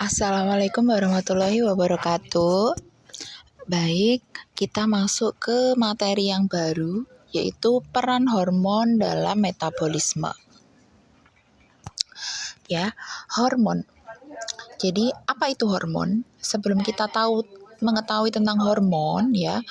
Assalamualaikum warahmatullahi wabarakatuh. Baik, kita masuk ke materi yang baru, yaitu peran hormon dalam metabolisme. Ya, hormon. Jadi, apa itu hormon? Sebelum kita mengetahui tentang hormon, ya,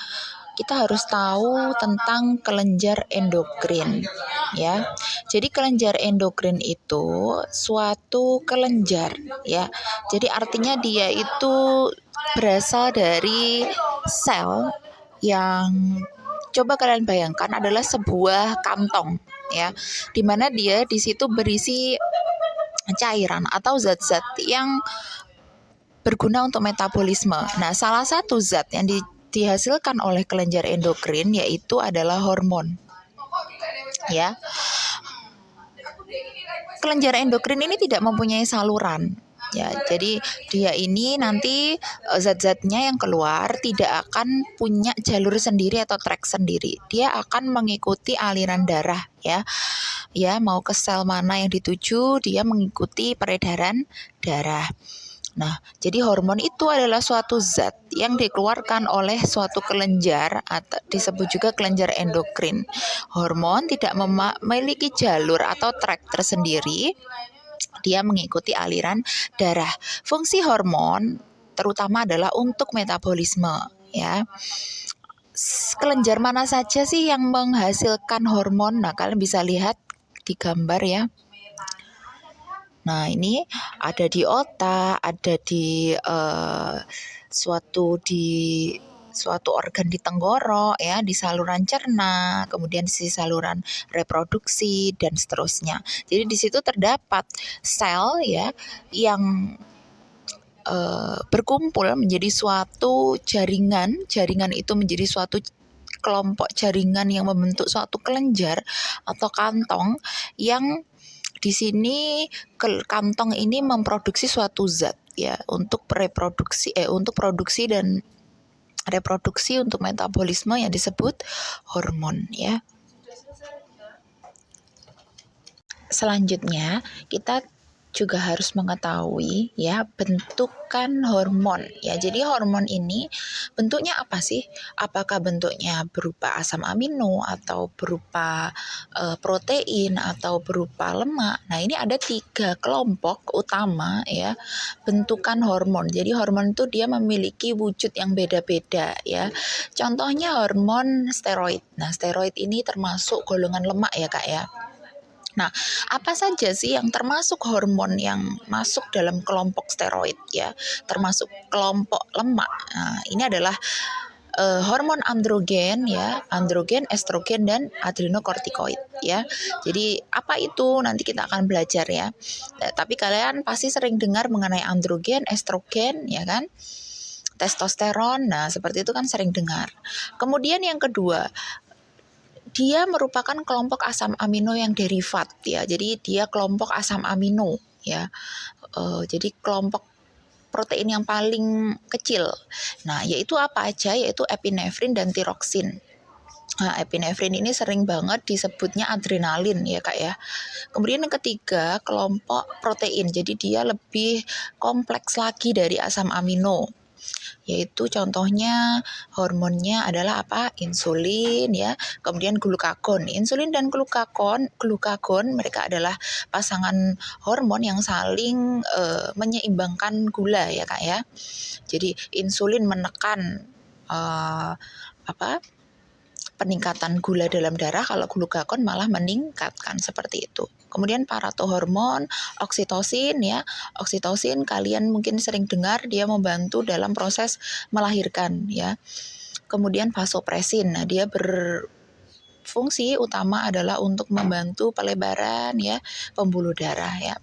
kita harus tahu tentang kelenjar endokrin, ya. Jadi kelenjar endokrin itu suatu kelenjar, ya. Jadi artinya dia itu berasal dari sel yang coba kalian bayangkan adalah sebuah kantong, ya, dimana dia di situ berisi cairan atau zat-zat yang berguna untuk metabolisme. Nah, salah satu zat yang dihasilkan oleh kelenjar endokrin yaitu adalah hormon. Ya. Kelenjar endokrin ini tidak mempunyai saluran. Ya, jadi dia ini nanti zat-zatnya yang keluar tidak akan punya jalur sendiri atau trek sendiri. Dia akan mengikuti aliran darah, ya. Ya, mau ke sel mana yang dituju, dia mengikuti peredaran darah. Nah, jadi hormon itu adalah suatu zat yang dikeluarkan oleh suatu kelenjar atau disebut juga kelenjar endokrin. Hormon tidak memiliki jalur atau trek tersendiri, dia mengikuti aliran darah. Fungsi hormon terutama adalah untuk metabolisme, ya. Kelenjar mana saja sih yang menghasilkan hormon? Nah, kalian bisa lihat di gambar, ya. Nah, ini ada di otak, ada di suatu organ di tenggorok, ya, di saluran cerna, kemudian di saluran reproduksi dan seterusnya. Jadi di situ terdapat sel, ya, yang berkumpul menjadi suatu jaringan. Jaringan itu menjadi suatu kelompok jaringan yang membentuk suatu kelenjar atau kantong yang di sini kantong ini memproduksi suatu zat, ya, untuk produksi dan reproduksi untuk metabolisme yang disebut hormon, ya. Selanjutnya, kita juga harus mengetahui, ya, bentukan hormon, ya. Jadi hormon ini bentuknya apa sih? Apakah bentuknya berupa asam amino atau berupa protein atau berupa lemak? Nah, ini ada 3 kelompok utama, ya, bentukan hormon. Jadi hormon itu dia memiliki wujud yang beda-beda, ya. Contohnya hormon steroid. Nah, steroid ini termasuk golongan lemak, ya, Kak, ya. Nah, apa saja sih yang termasuk hormon yang masuk dalam kelompok steroid, ya, termasuk kelompok lemak? Nah, ini adalah hormon androgen, ya, androgen, estrogen, dan adrenokortikoid, ya. Jadi apa itu? Nanti kita akan belajar, ya. Tapi kalian pasti sering dengar mengenai androgen, estrogen, ya kan? Testosteron, nah seperti itu kan sering dengar. Kemudian yang kedua, dia merupakan kelompok asam amino yang derivat, ya. Jadi dia kelompok asam amino, ya. Jadi kelompok protein yang paling kecil. Nah, yaitu apa aja? Yaitu epinefrin dan tiroksin. Nah, epinefrin ini sering banget disebutnya adrenalin, ya, Kak, ya. Kemudian yang ketiga, kelompok protein. Jadi dia lebih kompleks lagi dari asam amino, yaitu contohnya hormonnya adalah apa? Insulin, ya. Kemudian glukagon. Insulin dan glukagon mereka adalah pasangan hormon yang saling menyeimbangkan gula, ya, Kak, ya. Jadi insulin menekan peningkatan gula dalam darah, kalau glukagon malah meningkatkan, seperti itu. Kemudian paratohormon, oksitosin, ya. Oksitosin kalian mungkin sering dengar dia membantu dalam proses melahirkan, ya. Kemudian vasopresin, nah dia berfungsi utama adalah untuk membantu pelebaran, ya, pembuluh darah, ya.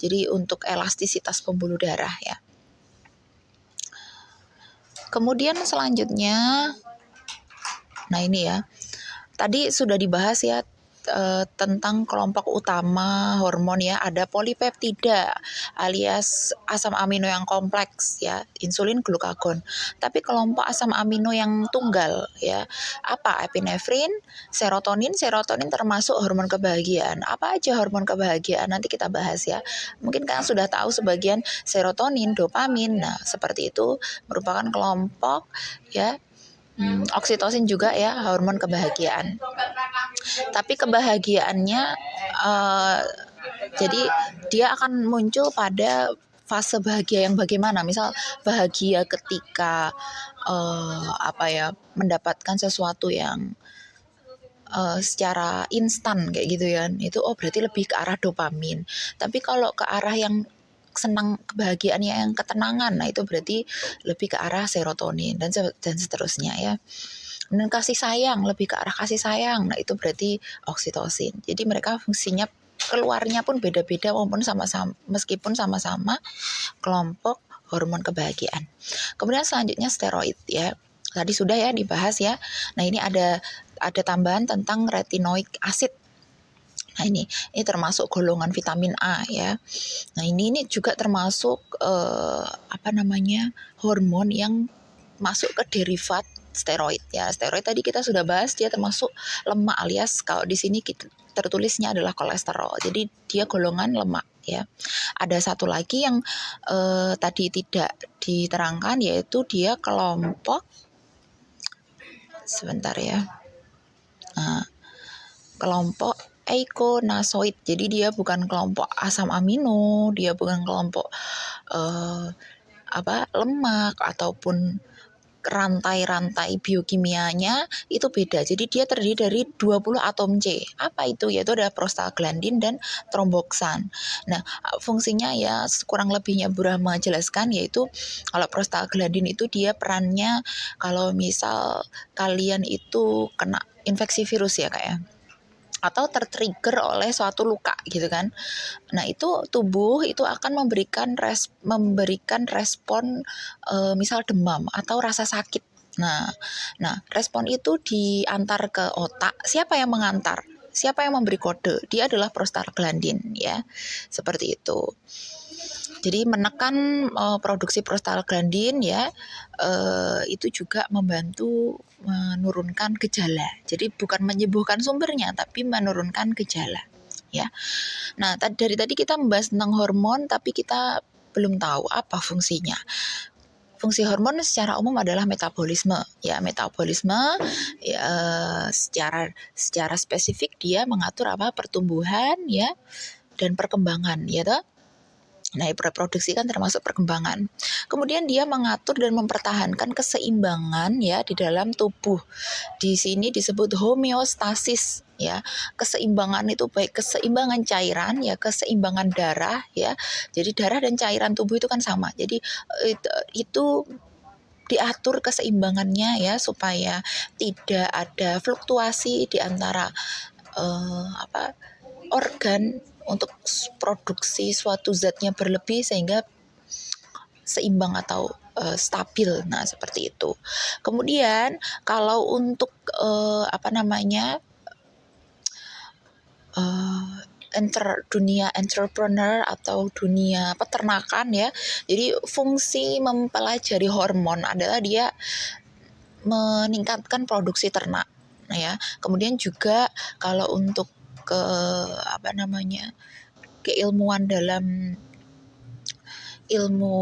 Jadi untuk elastisitas pembuluh darah, ya. Kemudian selanjutnya, nah ini, ya, tadi sudah dibahas, ya, tentang kelompok utama hormon ya, ada polipeptida alias asam amino yang kompleks ya, insulin, glukagon. Tapi kelompok asam amino yang tunggal ya, apa? Epinefrin, serotonin. Serotonin termasuk hormon kebahagiaan. Apa aja hormon kebahagiaan? Nanti kita bahas ya. Mungkin kalian sudah tahu sebagian serotonin, dopamin. Nah, seperti itu merupakan kelompok ya. Oksitosin juga ya, hormon kebahagiaan. Tapi kebahagiaannya jadi dia akan muncul pada fase bahagia yang bagaimana? Misal bahagia ketika mendapatkan sesuatu yang secara instan kayak gitu ya. Itu berarti lebih ke arah dopamin. Tapi kalau ke arah yang senang, kebahagiaannya yang ketenangan, nah itu berarti lebih ke arah serotonin dan seterusnya ya. Dan kasih sayang, lebih ke arah kasih sayang, nah itu berarti oksitosin. Jadi mereka fungsinya keluarnya pun beda-beda meskipun sama-sama kelompok hormon kebahagiaan. Kemudian selanjutnya steroid ya. Tadi sudah ya dibahas ya. Nah, ini ada tambahan tentang retinoic acid. Nah, ini termasuk golongan vitamin A ya. Nah, ini juga termasuk hormon yang masuk ke derivat steroid ya. Steroid tadi kita sudah bahas, dia termasuk lemak alias kalau di sini tertulisnya adalah kolesterol. Jadi dia golongan lemak ya. Ada satu lagi yang tadi tidak diterangkan, yaitu dia kelompok kelompok eikonasoid. Jadi dia bukan kelompok asam amino, dia bukan kelompok lemak ataupun rantai-rantai biokimianya itu beda. Jadi dia terdiri dari 20 atom C. Apa itu? Yaitu ada prostaglandin dan tromboksan. Nah, fungsinya ya kurang lebihnya Bu Rahma jelaskan, yaitu kalau prostaglandin itu dia perannya kalau misal kalian itu kena infeksi virus ya kayak, atau tertrigger oleh suatu luka gitu kan. Nah, itu tubuh itu akan memberikan respon misal demam atau rasa sakit. Nah, respon itu diantar ke otak. Siapa yang mengantar? Siapa yang memberi kode? Dia adalah prostaglandin ya. Seperti itu. Jadi menekan produksi prostaglandin ya, itu juga membantu menurunkan gejala. Jadi bukan menyembuhkan sumbernya, tapi menurunkan gejala. Ya. Nah, dari tadi kita membahas tentang hormon, tapi kita belum tahu apa fungsinya. Fungsi hormon secara umum adalah metabolisme. Ya, metabolisme ya, secara spesifik dia mengatur pertumbuhan ya dan perkembangan ya toh. Nah, reproduksi kan termasuk perkembangan. Kemudian dia mengatur dan mempertahankan keseimbangan ya di dalam tubuh. Di sini disebut homeostasis ya. Keseimbangan itu baik keseimbangan cairan ya, keseimbangan darah ya. Jadi darah dan cairan tubuh itu kan sama. Jadi itu diatur keseimbangannya ya supaya tidak ada fluktuasi di antara organ untuk produksi suatu zatnya berlebih sehingga seimbang atau stabil. Nah, seperti itu. Kemudian kalau untuk dunia entrepreneur atau dunia peternakan ya. Jadi fungsi mempelajari hormon adalah dia meningkatkan produksi ternak. Nah ya, kemudian juga kalau untuk keilmuan dalam ilmu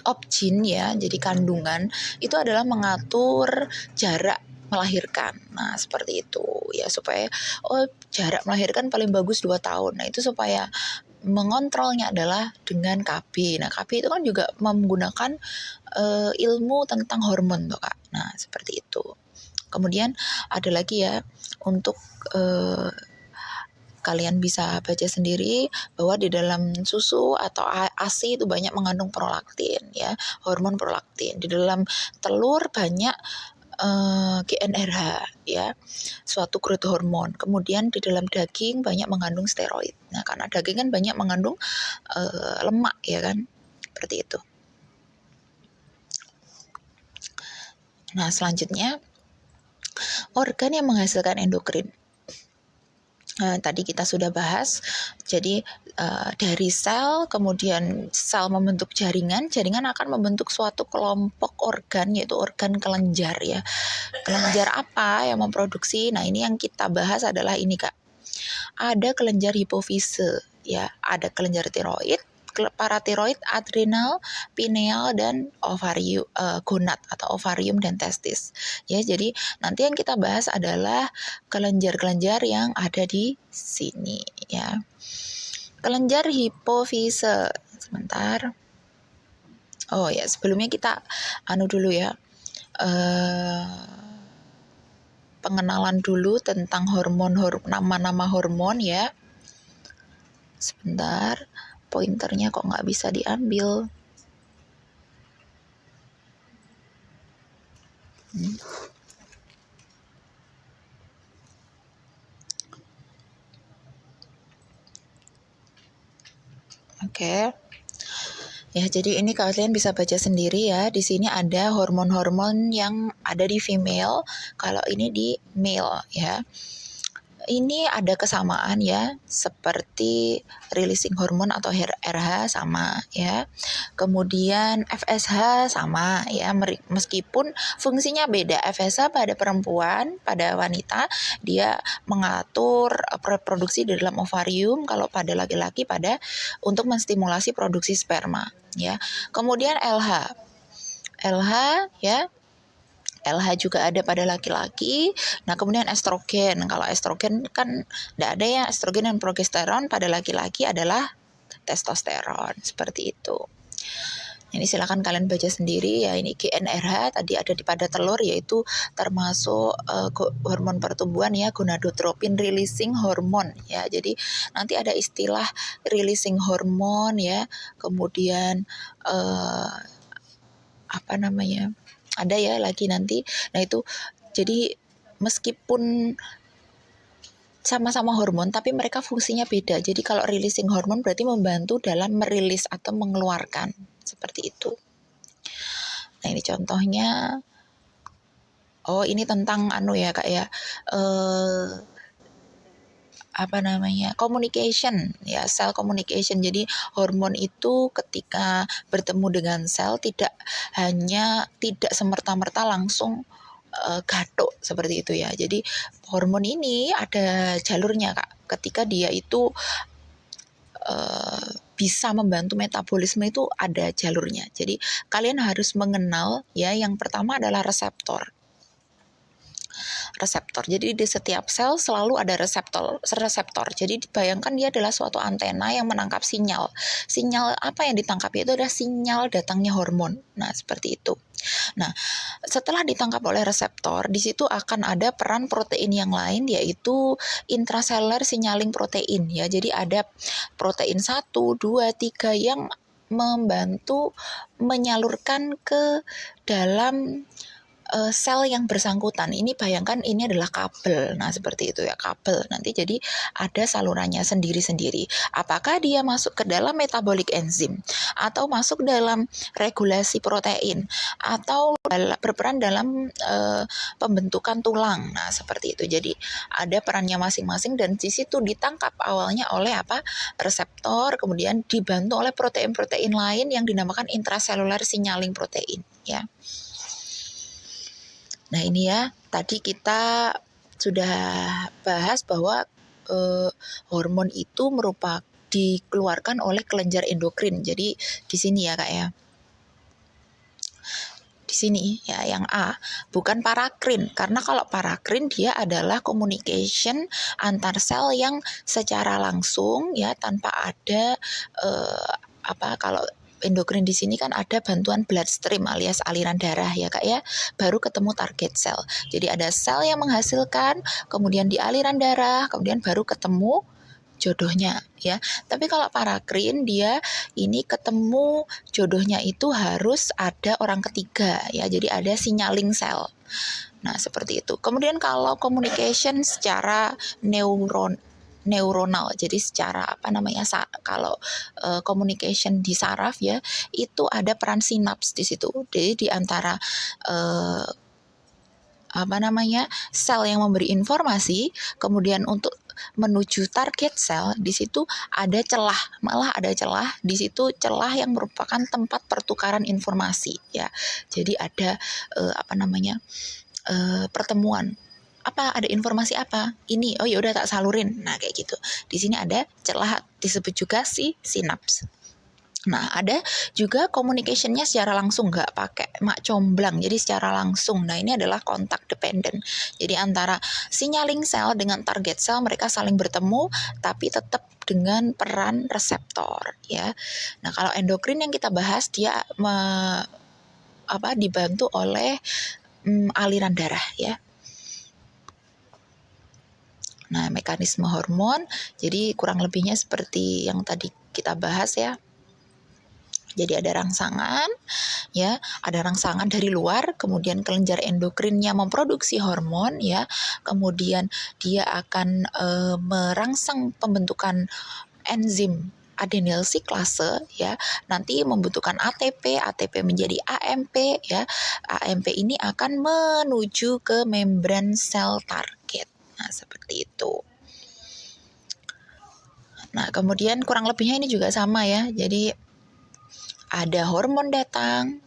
opjin ya, jadi kandungan itu adalah mengatur jarak melahirkan. Nah, seperti itu ya, supaya jarak melahirkan paling bagus 2 tahun. Nah, itu supaya mengontrolnya adalah dengan KB. Nah, KB itu kan juga menggunakan ilmu tentang hormon tuh Kak. Nah, seperti itu. Kemudian ada lagi ya untuk kalian bisa baca sendiri bahwa di dalam susu atau ASI itu banyak mengandung prolaktin ya, hormon prolaktin. Di dalam telur banyak GnRH ya, suatu growth hormon. Kemudian di dalam daging banyak mengandung steroid. Nah, karena daging kan banyak mengandung lemak ya kan, seperti itu. Nah, selanjutnya Organ yang menghasilkan endokrin. Tadi kita sudah bahas, jadi dari sel, kemudian sel membentuk jaringan, jaringan akan membentuk suatu kelompok organ, yaitu organ kelenjar ya. Kelenjar apa yang memproduksi? Nah ini yang kita bahas adalah ini Kak. Ada kelenjar hipofise, ya, ada kelenjar tiroid, paratiroid, adrenal, pineal, dan ovarium, gonad atau ovarium dan testis. Ya, jadi nanti yang kita bahas adalah kelenjar-kelenjar yang ada di sini, ya. Kelenjar hipofise. Sebentar. Oh ya, sebelumnya kita dulu ya. Pengenalan dulu tentang nama-nama hormon ya. Sebentar, pointernya kok nggak bisa diambil. Oke. Ya, jadi ini kalian bisa baca sendiri ya. Di sini ada hormon-hormon yang ada di female, kalau ini di male ya. Ini ada kesamaan ya, seperti releasing hormone atau RH sama ya. Kemudian FSH sama ya, meskipun fungsinya beda. FSH pada perempuan, pada wanita dia mengatur reproduksi di dalam ovarium, kalau pada laki-laki untuk menstimulasi produksi sperma ya. Kemudian LH ya, LH juga ada pada laki-laki. Nah, kemudian estrogen. Kalau estrogen kan tidak ada ya, estrogen dan progesteron pada laki-laki adalah testosteron, seperti itu. Ini silakan kalian baca sendiri ya. Ini GnRH tadi ada pada telur, yaitu termasuk hormon pertumbuhan ya, gonadotropin releasing hormone ya. Jadi nanti ada istilah releasing hormone ya. Kemudian ada ya lagi nanti. Nah itu jadi meskipun sama-sama hormon tapi mereka fungsinya beda. Jadi kalau releasing hormone berarti membantu dalam merilis atau mengeluarkan, seperti itu. Nah ini contohnya. Oh ini tentang ya Kak ya, communication ya, cell communication. Jadi hormon itu ketika bertemu dengan sel tidak semerta-merta langsung gatuk seperti itu ya. Jadi hormon ini ada jalurnya Kak. Ketika dia itu bisa membantu metabolisme itu ada jalurnya. Jadi kalian harus mengenal ya, yang pertama adalah reseptor. Jadi di setiap sel selalu ada reseptor. Jadi bayangkan dia adalah suatu antena yang menangkap sinyal. Sinyal apa yang ditangkap itu adalah sinyal datangnya hormon. Nah, seperti itu. Nah, setelah ditangkap oleh reseptor, di situ akan ada peran protein yang lain, yaitu intracellular signaling protein ya. Jadi ada protein 1, 2, 3 yang membantu menyalurkan ke dalam sel yang bersangkutan. Ini bayangkan ini adalah kabel. Nah, seperti itu ya, kabel. Nanti jadi ada salurannya sendiri-sendiri. Apakah dia masuk ke dalam metabolic enzim, atau masuk dalam regulasi protein, atau berperan dalam pembentukan tulang. Nah, seperti itu. Jadi ada perannya masing-masing, dan di situ ditangkap awalnya oleh reseptor, kemudian dibantu oleh protein-protein lain yang dinamakan intracellular signaling protein ya. Nah ini ya, tadi kita sudah bahas bahwa hormon itu dikeluarkan oleh kelenjar endokrin. Jadi di sini ya Kak ya. Di sini ya yang A, bukan parakrin. Karena kalau parakrin dia adalah communication antar sel yang secara langsung ya, tanpa ada kalau endokrin di sini kan ada bantuan bloodstream alias aliran darah ya Kak ya, baru ketemu target sel. Jadi ada sel yang menghasilkan, kemudian di aliran darah, kemudian baru ketemu jodohnya ya. Tapi kalau parakrin dia ini ketemu jodohnya itu harus ada orang ketiga ya. Jadi ada signaling sel. Nah, seperti itu. Kemudian kalau communication secara neuronal. Jadi secara kalau communication di saraf ya, itu ada peran sinaps di situ. Jadi di antara sel yang memberi informasi, kemudian untuk menuju target sel di situ ada celah, malah ada celah di situ, celah yang merupakan tempat pertukaran informasi ya. Jadi ada pertemuan, ada informasi apa ini, oh ya udah tak salurin, nah kayak gitu. Di sini ada celah, disebut juga sinaps. Nah, ada juga communication-nya secara langsung, nggak pakai mak comblang, jadi secara langsung. Nah, ini adalah kontak dependent. Jadi antara signaling sel dengan target sel, mereka saling bertemu, tapi tetap dengan peran reseptor, ya. Nah, kalau endokrin yang kita bahas, dia dibantu oleh aliran darah, ya. Nah, mekanisme hormon, jadi kurang lebihnya seperti yang tadi kita bahas, ya. Jadi ada rangsangan, ya, ada rangsangan dari luar, kemudian kelenjar endokrinnya memproduksi hormon, ya, kemudian dia akan merangsang pembentukan enzim adenyl siklase, ya, nanti membutuhkan ATP menjadi AMP, ya, AMP ini akan menuju ke membran sel target. Nah, seperti itu. Nah, kemudian kurang lebihnya ini juga sama, ya, jadi ada hormon datang,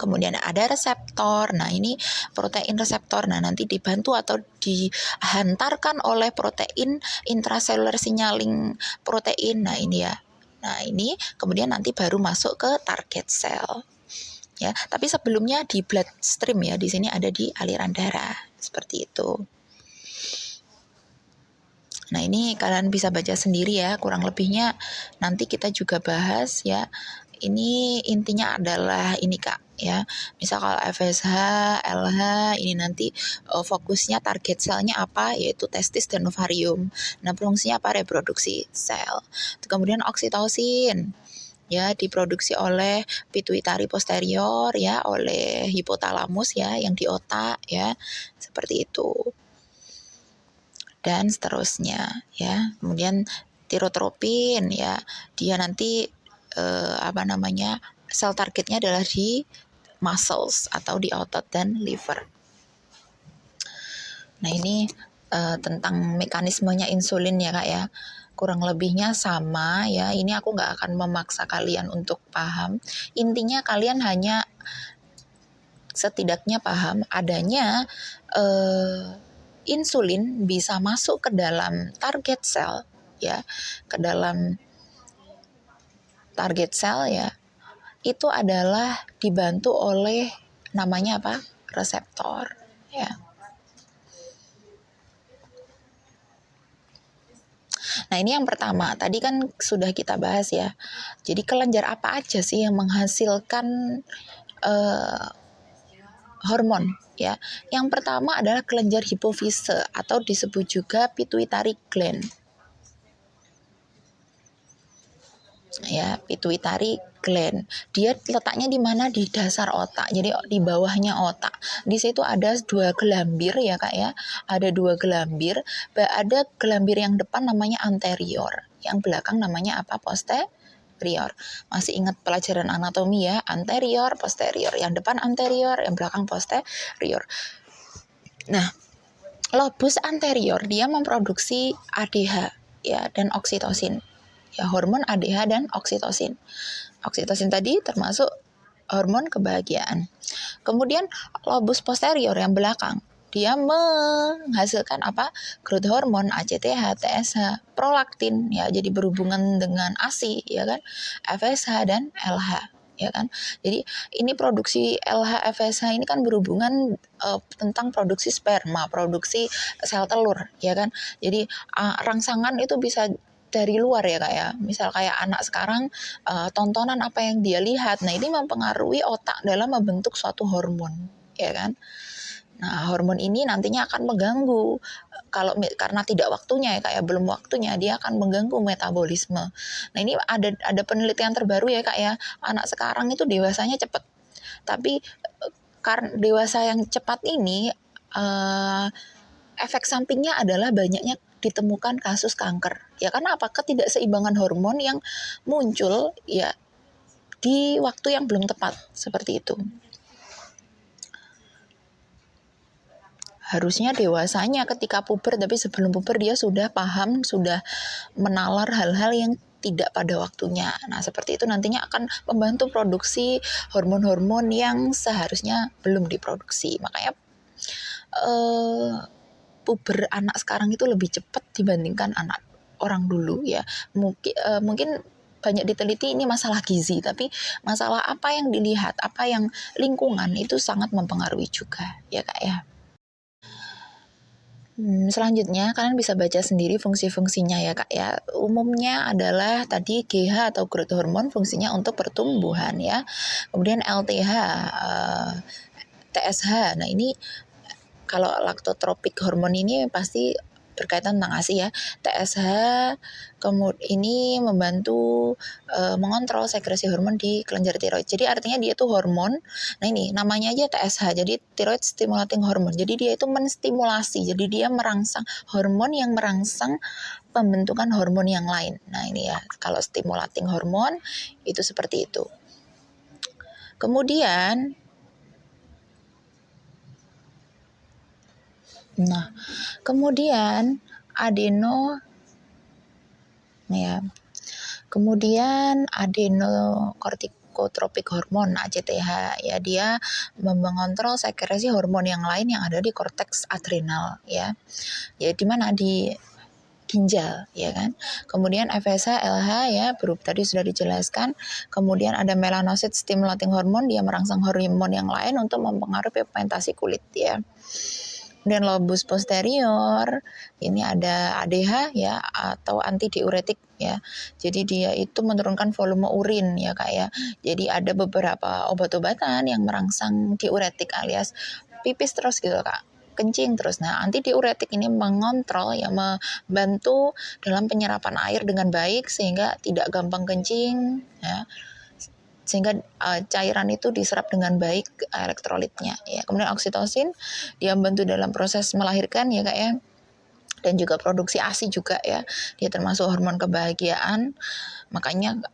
kemudian ada reseptor. Nah, ini protein reseptor. Nah, nanti dibantu atau dihantarkan oleh protein intraseluler signaling protein. Nah, ini ya. Nah, ini kemudian nanti baru masuk ke target sel. Ya, tapi sebelumnya di bloodstream, ya. Di sini ada di aliran darah. Seperti itu. Nah, ini kalian bisa baca sendiri, ya, kurang lebihnya nanti kita juga bahas, ya. Ini intinya adalah ini, Kak, ya. Misal kalau FSH, LH, ini nanti fokusnya target selnya apa, yaitu testis dan ovarium. Nah, fungsinya apa? Reproduksi sel. Kemudian oksitosin, ya, diproduksi oleh pituitari posterior, ya, oleh hipotalamus, ya, yang di otak, ya. Seperti itu. Dan seterusnya, ya. Kemudian tirotropin, ya, dia nanti sel targetnya adalah di muscles atau di otot dan liver. Nah, ini tentang mekanismenya insulin, ya, Kak, ya. Kurang lebihnya sama, ya. Ini aku nggak akan memaksa kalian untuk paham. Intinya kalian hanya setidaknya paham adanya insulin bisa masuk ke dalam target sel, ya, ke dalam target sel, ya, itu adalah dibantu oleh namanya apa? Reseptor, ya. Nah, ini yang pertama. Tadi kan sudah kita bahas, ya. Jadi kelenjar apa aja sih yang menghasilkan hormon, ya. Yang pertama adalah kelenjar hipofise atau disebut juga pituitary gland. Ya, pituitary gland. Dia letaknya di mana? Di dasar otak. Jadi di bawahnya otak. Di situ ada 2 gelambir, ya, Kak, ya. Ada 2 gelambir. Ada gelambir yang depan namanya anterior. Yang belakang namanya apa? Posterior. Masih ingat pelajaran anatomi, ya? Anterior, posterior. Yang depan anterior, yang belakang posterior. Nah, lobus anterior dia memproduksi ADH, ya, dan oksitosin. Ya, hormon ADH dan oksitosin. Oksitosin tadi termasuk hormon kebahagiaan. Kemudian lobus posterior yang belakang, dia menghasilkan apa? Growth hormone, ACTH, TSH, prolaktin, ya, jadi berhubungan dengan ASI, ya kan? FSH dan LH, ya kan? Jadi ini produksi LH FSH ini kan berhubungan tentang produksi sperma, produksi sel telur, ya kan? Jadi rangsangan itu bisa dari luar, ya, Kak, ya. Misal kayak anak sekarang tontonan apa yang dia lihat. Nah, ini mempengaruhi otak dalam membentuk suatu hormon, ya kan. Nah, hormon ini nantinya akan mengganggu karena tidak waktunya, ya, Kak, ya, belum waktunya, dia akan mengganggu metabolisme. Nah, ini ada penelitian terbaru, ya, Kak, ya. Anak sekarang itu dewasanya cepat. Tapi karena dewasa yang cepat ini efek sampingnya adalah banyaknya ditemukan kasus kanker. Ya, karena apa? Ketidakseimbangan hormon yang muncul, ya, di waktu yang belum tepat, seperti itu. harusnya dewasanya ketika puber, tapi sebelum puber dia sudah paham, sudah menalar hal-hal yang tidak pada waktunya. Nah, seperti itu nantinya akan membantu produksi hormon-hormon yang seharusnya belum diproduksi. Makanya puber anak sekarang itu lebih cepat dibandingkan anak orang dulu ya. Mungkin banyak diteliti ini masalah gizi, tapi masalah apa yang dilihat, apa yang lingkungan itu sangat mempengaruhi juga ya Kak ya. Selanjutnya kalian bisa baca sendiri fungsi-fungsinya ya Kak ya. Umumnya adalah tadi GH atau growth hormone fungsinya untuk pertumbuhan ya. Kemudian LTH, TSH. Nah ini kalau laktotropik hormon ini pasti berkaitan tentang ASI ya. TSH kemudian ini membantu mengontrol sekresi hormon di kelenjar tiroid. Jadi artinya dia tuh hormon. Nah ini namanya aja TSH. Jadi thyroid stimulating hormone. Jadi dia itu menstimulasi. Jadi dia merangsang hormon yang merangsang pembentukan hormon yang lain. Nah ini ya, kalau stimulating hormone itu seperti itu. Kemudian adenokortikotropik hormon ACTH ya, dia mengontrol sekresi hormon yang lain yang ada di korteks adrenal ya. Ya di mana di ginjal ya kan. Kemudian FSH, LH ya, tadi sudah dijelaskan. Kemudian ada melanocyte stimulating hormone, dia merangsang hormon yang lain untuk mempengaruhi pigmentasi kulit ya. Kemudian lobus posterior, ini ada ADH ya, atau anti diuretik ya. Jadi dia itu menurunkan volume urin ya Kak ya. Jadi ada beberapa obat-obatan yang merangsang diuretik alias pipis terus gitu Kak, kencing terus. Nah, anti diuretik ini mengontrol ya, membantu dalam penyerapan air dengan baik sehingga tidak gampang kencing ya, sehingga cairan itu diserap dengan baik elektrolitnya ya. Kemudian oksitosin, dia membantu dalam proses melahirkan ya Kak ya, dan juga produksi ASI juga ya, dia termasuk hormon kebahagiaan. Makanya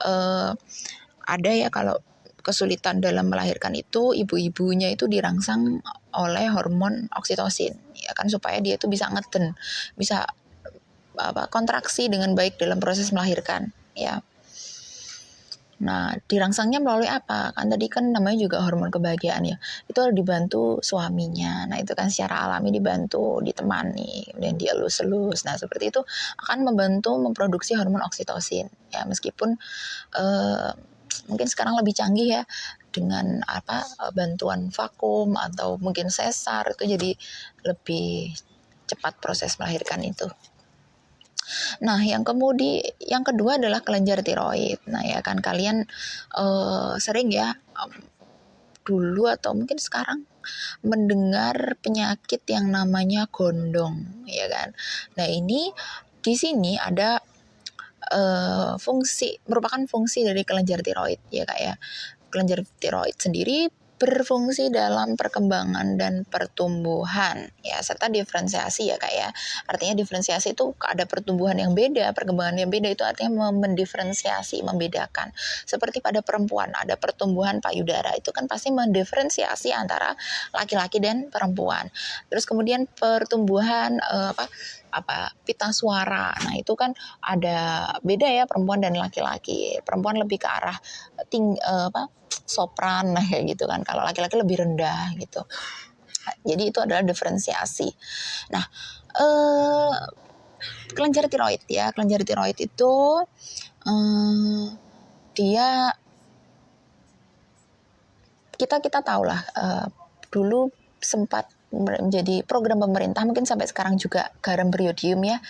ada ya kalau kesulitan dalam melahirkan itu ibu-ibunya itu dirangsang oleh hormon oksitosin ya kan, supaya dia itu bisa ngeden, bisa kontraksi dengan baik dalam proses melahirkan ya. Nah, dirangsangnya melalui apa? Kan tadi kan namanya juga hormon kebahagiaan ya. Itu dibantu suaminya. Nah, itu kan secara alami dibantu, ditemani, kemudian dielus-elus. Nah, seperti itu akan membantu memproduksi hormon oksitosin. Ya, meskipun mungkin sekarang lebih canggih ya dengan bantuan vakum atau mungkin sesar, itu jadi lebih cepat proses melahirkan itu. Nah, yang kedua adalah kelenjar tiroid. Nah, ya kan kalian sering ya dulu atau mungkin sekarang mendengar penyakit yang namanya gondong, ya kan. Nah, ini di sini ada merupakan fungsi dari kelenjar tiroid ya Kak ya. Kelenjar tiroid sendiri berfungsi dalam perkembangan dan pertumbuhan ya, serta diferensiasi ya Kak ya. Artinya diferensiasi itu ada pertumbuhan yang beda, perkembangan yang beda, itu artinya mendiferensiasi, membedakan. Seperti pada perempuan ada pertumbuhan payudara, itu kan pasti mendiferensiasi antara laki-laki dan perempuan. Terus kemudian pertumbuhan pita suara. Nah, itu kan ada beda ya perempuan dan laki-laki. Perempuan lebih ke arah sopran, nah kayak gitu kan. Kalau laki-laki lebih rendah gitu. Jadi itu adalah diferensiasi. Nah, kelenjar tiroid ya. Kelenjar tiroid itu dia kita tahulah dulu sempat menjadi program pemerintah, mungkin sampai sekarang juga, garam beriodium ya.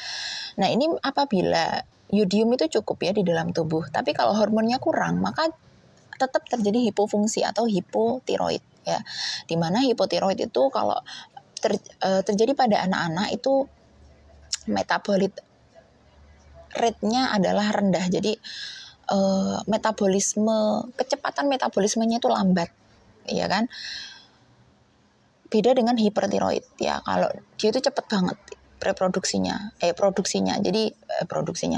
Nah, ini apabila yodium itu cukup ya di dalam tubuh, tapi kalau hormonnya kurang, maka tetap terjadi hipofungsi atau hipotiroid ya. Dimana hipotiroid itu kalau terjadi pada anak-anak itu metabolit rate-nya adalah rendah. Jadi kecepatan metabolismenya itu lambat, ya kan? Beda dengan hipertiroid ya. Kalau dia itu cepat banget produksinya,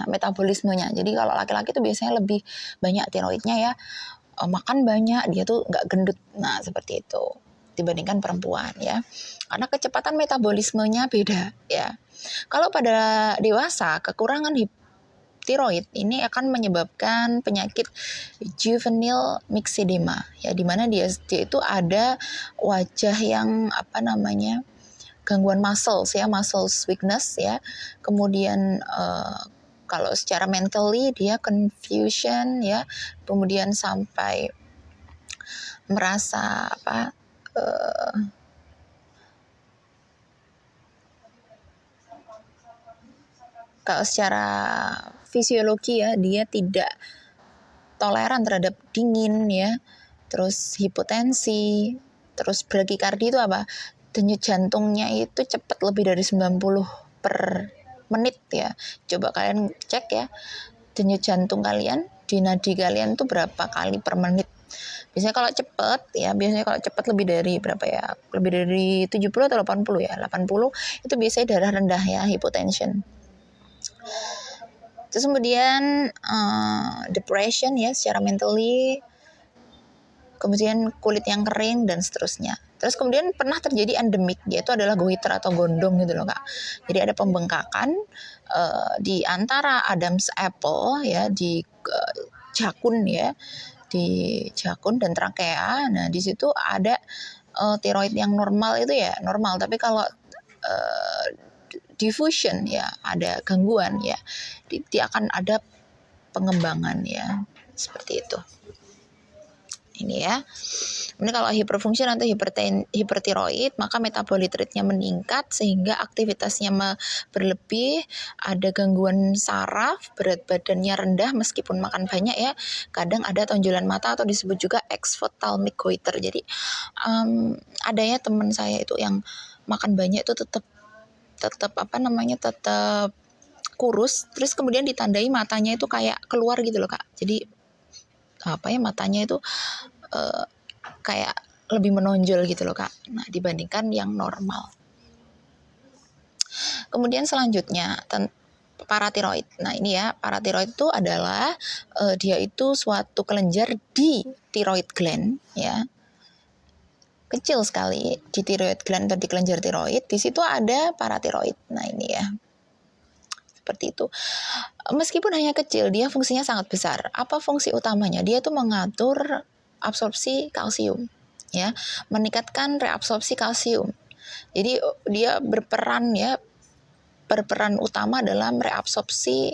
metabolismenya. Jadi kalau laki-laki itu biasanya lebih banyak tiroidnya ya, makan banyak, dia tuh nggak gendut. Nah, seperti itu. dibandingkan perempuan ya. Karena kecepatan metabolismenya beda ya. Kalau pada dewasa kekurangan tiroid ini akan menyebabkan penyakit juvenile myxedema ya, di mana dia itu ada wajah yang gangguan muscles ya, muscles weakness ya. Kemudian kalau secara mentally dia confusion ya, kemudian sampai merasa kalau secara fisiologi ya, dia tidak toleran terhadap dingin ya, terus hipotensi, terus brakikardi itu apa? Denyut jantungnya itu cepat lebih dari 90 per menit ya. Coba kalian cek ya, denyut jantung kalian di nadi kalian itu berapa kali per menit. Biasanya kalau cepat lebih dari berapa ya? Lebih dari 70 atau 80 ya. 80 itu biasanya darah rendah ya, hypotension. Terus kemudian depression ya, secara mentally, kemudian kulit yang kering dan seterusnya. Terus kemudian pernah terjadi endemik, yaitu adalah goiter atau gondong gitu loh Kak. Jadi ada pembengkakan di antara Adam's apple ya, di jakun ya, di jakun dan trakea. Nah di situ ada tiroid yang normal itu ya normal, tapi kalau diffusion ya, ada gangguan ya, dia akan ada pengembangan ya, seperti itu. Ini ya. Ini kalau hiperfungsi atau hipertiroid, maka metabolit rate-nya meningkat sehingga aktivitasnya berlebih, ada gangguan saraf, berat badannya rendah meskipun makan banyak ya. Kadang ada tonjolan mata atau disebut juga exophthalmic goiter. Jadi adanya teman saya itu yang makan banyak itu tetap kurus, terus kemudian ditandai matanya itu kayak keluar gitu loh Kak. Jadi matanya itu kayak lebih menonjol gitu loh Kak. Nah, dibandingkan yang normal. Kemudian selanjutnya paratiroid. Nah, ini ya, paratiroid itu adalah dia itu suatu kelenjar di thyroid gland ya. Kecil sekali di thyroid gland atau di kelenjar tiroid. Di situ ada paratiroid. Nah, ini ya. Seperti itu. Meskipun hanya kecil, dia fungsinya sangat besar. Apa fungsi utamanya? Dia tuh mengatur absorpsi kalsium ya, meningkatkan reabsorpsi kalsium. Jadi dia berperan utama dalam reabsorpsi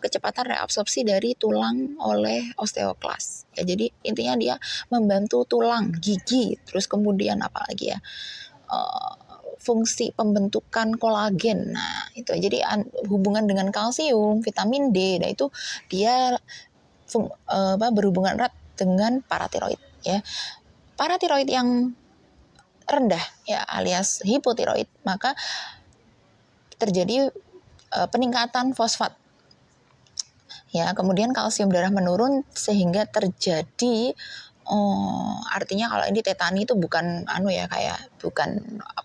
kecepatan reabsorpsi dari tulang oleh osteoklas. Ya, jadi intinya dia membantu tulang, gigi, terus kemudian apalagi ya? Fungsi pembentukan kolagen. Nah, itu jadi hubungan dengan kalsium, vitamin D. Nah, itu dia berhubungan erat dengan paratiroid ya. Paratiroid yang rendah ya alias hipotiroid, maka terjadi peningkatan fosfat. Ya, kemudian kalsium darah menurun sehingga terjadi artinya kalau ini tetani itu bukan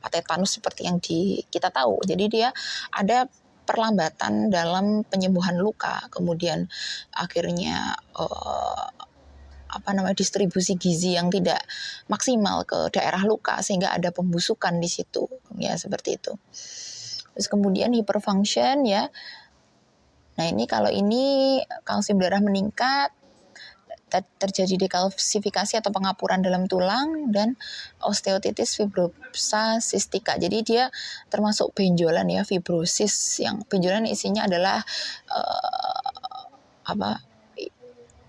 tetanus seperti yang kita tahu. Jadi dia ada perlambatan dalam penyembuhan luka, kemudian akhirnya distribusi gizi yang tidak maksimal ke daerah luka sehingga ada pembusukan di situ ya, seperti itu. Terus kemudian hyperfunction ya. Nah, ini kalau ini kalsium darah meningkat, terjadi dekalsifikasi atau pengapuran dalam tulang dan osteotitis fibrosa cystica. Jadi dia termasuk benjolan ya, fibrosis yang benjolan isinya adalah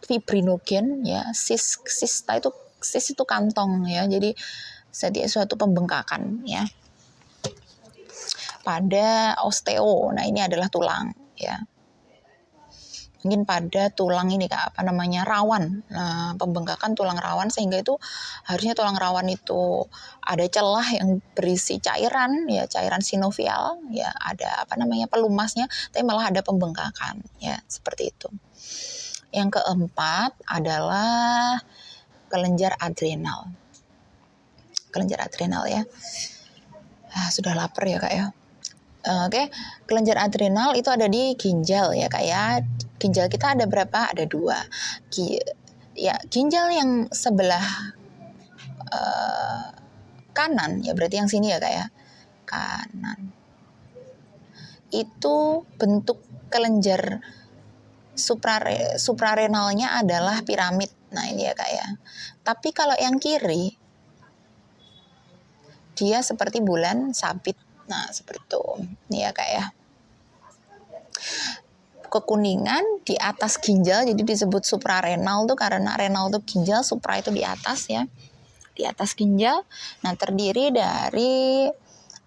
fibrinogen ya, cis itu kantong ya. Jadi suatu pembengkakan ya pada osteo. Nah, ini adalah tulang ya. Mungkin pada tulang ini Kak, rawan. Nah, pembengkakan tulang rawan sehingga itu harusnya tulang rawan itu ada celah yang berisi cairan ya, cairan sinovial ya, ada pelumasnya, tapi malah ada pembengkakan ya, seperti itu. Yang keempat adalah kelenjar adrenal. Kelenjar adrenal ya. Sudah lapar ya Kak ya. Oke, kelenjar adrenal itu ada di ginjal ya Kak ya. Ginjal kita ada berapa? Ada 2. Ya, ginjal yang sebelah kanan, ya berarti yang sini ya Kak ya, kanan. Itu bentuk kelenjar suprarenalnya adalah piramid. Nah ini ya Kak ya. Tapi kalau yang kiri, dia seperti bulan sabit. Nah seperti itu. Ini ya Kak ya. Kekuningan di atas ginjal, jadi disebut suprarenal tuh karena renal tuh ginjal, supra itu di atas ya, di atas ginjal. Nah terdiri dari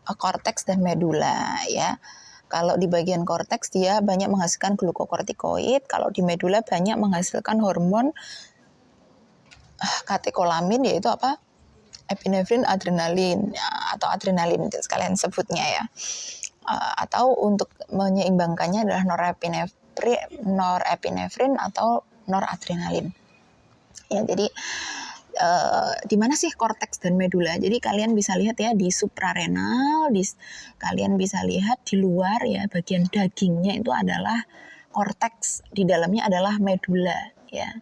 korteks dan medula ya. Kalau di bagian korteks dia banyak menghasilkan glukokortikoid, kalau di medula banyak menghasilkan hormon katekolamin, yaitu apa? Epinefrin, adrenalin atau adrenalin sekalian sebutnya ya. Atau untuk menyeimbangkannya adalah norepinefrin atau noradrenalin. Ya, jadi di mana sih korteks dan medula? Jadi kalian bisa lihat ya di suprarenal, kalian bisa lihat di luar ya, bagian dagingnya itu adalah korteks, di dalamnya adalah medula ya.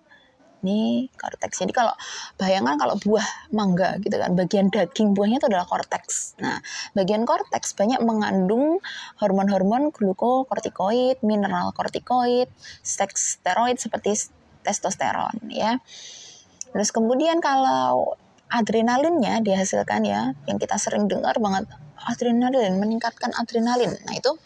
Ini korteks. Jadi kalau bayangkan kalau buah mangga gitu kan, bagian daging buahnya itu adalah korteks. Nah, bagian korteks banyak mengandung hormon-hormon glukokortikoid, mineral kortikoid, steroid seperti testosteron ya. Terus kemudian kalau adrenalinnya dihasilkan ya, yang kita sering dengar banget, adrenalin, meningkatkan adrenalin. Nah itu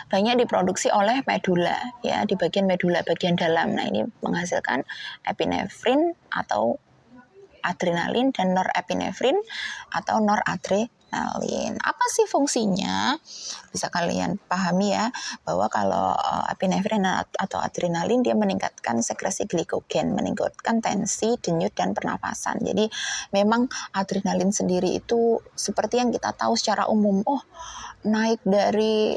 banyak diproduksi oleh medula ya, di bagian medula bagian dalam. Nah ini menghasilkan epinefrin atau adrenalin dan norepinefrin atau noradrenalin. Apa sih fungsinya? Bisa kalian pahami ya, bahwa kalau epinefrin atau adrenalin dia meningkatkan sekresi glikogen, meningkatkan tensi, denyut dan pernafasan. Jadi memang adrenalin sendiri itu seperti yang kita tahu secara umum, naik dari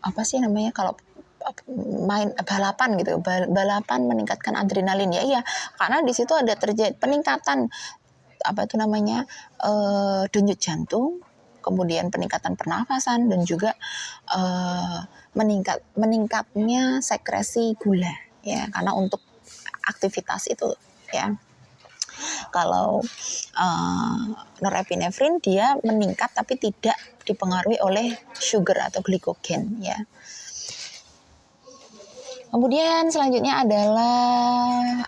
apa sih namanya kalau main balapan gitu, balapan meningkatkan adrenalin ya, iya karena di situ ada terjadi peningkatan denyut jantung, kemudian peningkatan pernafasan dan juga meningkatnya sekresi gula ya, karena untuk aktivitas itu ya. Kalau norepinefrin dia meningkat tapi tidak dipengaruhi oleh sugar atau glikogen ya. Kemudian selanjutnya adalah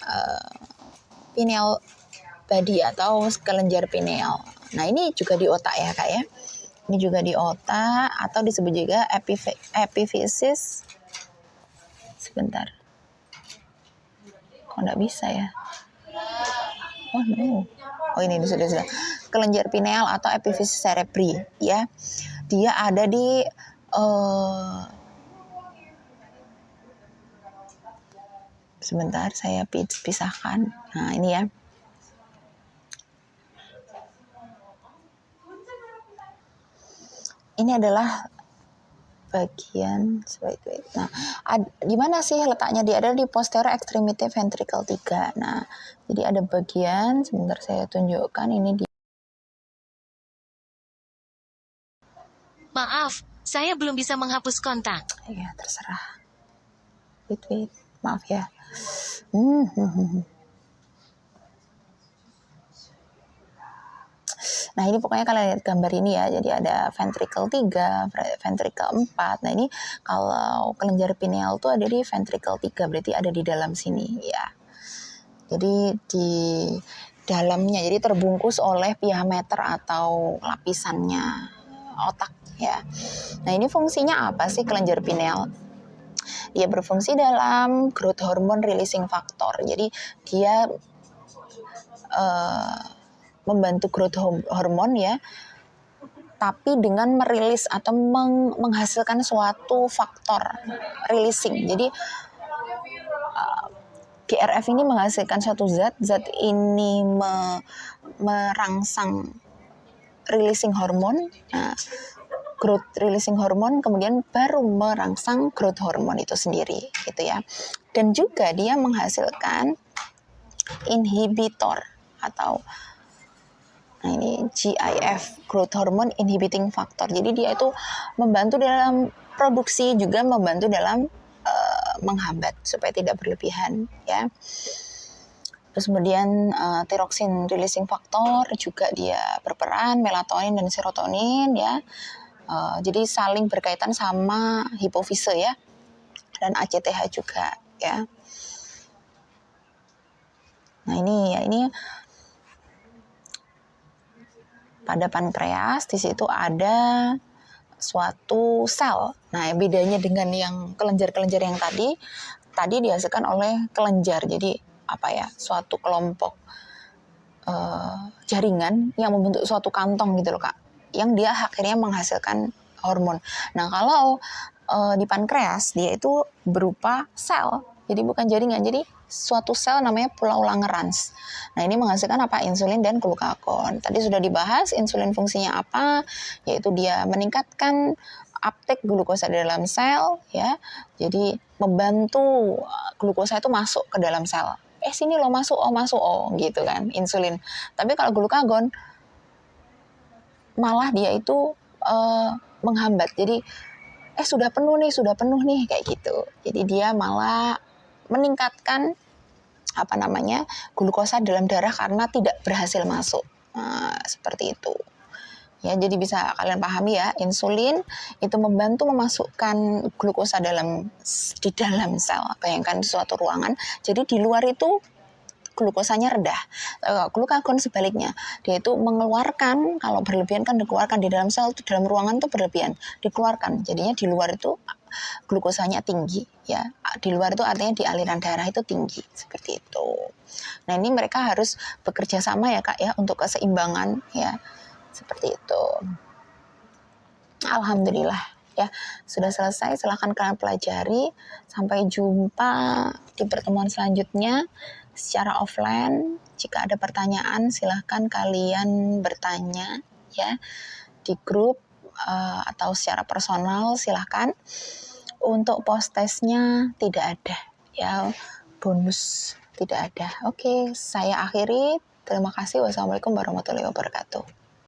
pineal body atau kelenjar pineal. Nah ini juga di otak ya Kak ya. Ini juga di otak atau disebut juga epiphysis. Sebentar. Kok nggak bisa ya? Oh no. Oh ini sudah. Kelenjar pineal atau epiphysis cerebri ya. Dia ada di sebentar saya pisahkan. Nah ini ya. Ini adalah bagian Nah, di mana sih letaknya? Dia ada di posterior extremity ventricle 3. Nah, jadi ada bagian, sebentar saya tunjukkan ini di. Maaf, saya belum bisa menghapus kontak. Ya, terserah. Wait. Maaf ya. Nah ini pokoknya kalian lihat gambar ini ya, jadi ada ventricle 3, ventricle 4. Nah ini kalau kelenjar pineal tuh ada di ventricle 3, berarti ada di dalam sini ya. Jadi di dalamnya, jadi terbungkus oleh piameter atau lapisannya otak ya. Nah ini fungsinya apa sih kelenjar pineal? Dia berfungsi dalam growth hormone releasing factor. Jadi dia membantu growth hormone ya, tapi dengan merilis atau menghasilkan suatu faktor releasing. Jadi GRF ini menghasilkan suatu zat ini merangsang releasing hormone, growth releasing hormone, kemudian baru merangsang growth hormone itu sendiri gitu ya. Dan juga dia menghasilkan inhibitor atau ini GIF, growth hormone inhibiting factor. Jadi dia itu membantu dalam produksi, juga membantu dalam menghambat supaya tidak berlebihan ya. Terus kemudian thyroxine releasing factor juga dia berperan, melatonin dan serotonin ya. Jadi saling berkaitan sama hipofise ya, dan ACTH juga ya. Nah ini pada pankreas di situ ada suatu sel. Nah, bedanya dengan yang kelenjar-kelenjar yang tadi dihasilkan oleh kelenjar. Jadi apa ya? Suatu kelompok jaringan yang membentuk suatu kantong gitu loh Kak. Yang dia akhirnya menghasilkan hormon. Nah, kalau di pankreas dia itu berupa sel. Jadi bukan jaringan. Jadi suatu sel namanya pulau Langerhans. Nah, ini menghasilkan apa? Insulin dan glukagon. Tadi sudah dibahas insulin fungsinya apa? Yaitu dia meningkatkan uptake glukosa di dalam sel ya. Jadi membantu glukosa itu masuk ke dalam sel. Sini lo masuk gitu kan, insulin. Tapi kalau glukagon malah dia itu menghambat. Jadi sudah penuh nih kayak gitu. Jadi dia malah meningkatkan glukosa dalam darah karena tidak berhasil masuk. Seperti itu. Ya, jadi bisa kalian pahami ya, insulin itu membantu memasukkan glukosa di dalam sel. Bayangkan di suatu ruangan, jadi di luar itu glukosanya rendah. Glukagon sebaliknya, dia itu mengeluarkan, kalau berlebihan kan dikeluarkan, di dalam sel, di dalam ruangan itu berlebihan, dikeluarkan. Jadinya di luar itu glukosanya tinggi ya. Di luar itu artinya di aliran darah itu tinggi, seperti itu. Nah, ini mereka harus bekerja sama ya Kak ya, untuk keseimbangan ya. Seperti itu. Alhamdulillah ya, sudah selesai. Silahkan kalian pelajari. Sampai jumpa di pertemuan selanjutnya secara offline. Jika ada pertanyaan silahkan kalian bertanya ya di grup atau secara personal silahkan. Untuk post testnya tidak ada ya, bonus tidak ada. Oke, saya akhiri. Terima kasih. Wassalamualaikum warahmatullahi wabarakatuh.